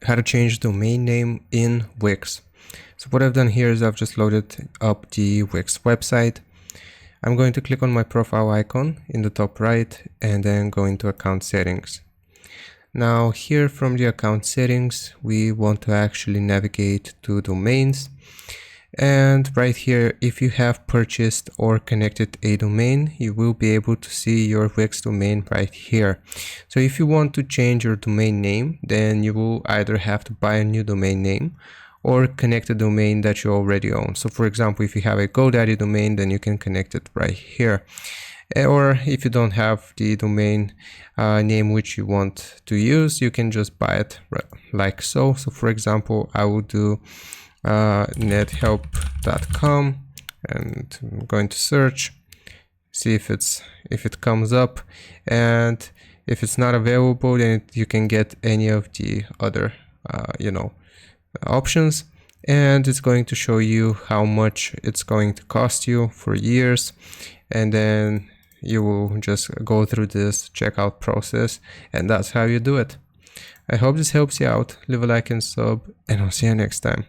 how to change domain name in Wix. So what I've done here is I've just loaded up the Wix website. I'm going to click on my profile icon in the top right and then go into account settings. Now here from the account settings, we want to actually navigate to domains. And right here, if you have purchased or connected a domain, you will be able to see your Wix domain right here. So if you want to change your domain name, then you will either have to buy a new domain name or connect a domain that you already own. So for example, if you have a GoDaddy domain, then you can connect it right here. Or if you don't have the domain name which you want to use, you can just buy it like so. So for example, I will do nethelp.com and I'm going to search, see if it comes up, and if it's not available, then you can get any of the other options, and it's going to show you how much it's going to cost you for years, and then you will just go through this checkout process, and that's how you do it. I hope this helps you out. Leave a like and sub, and I'll see you next time.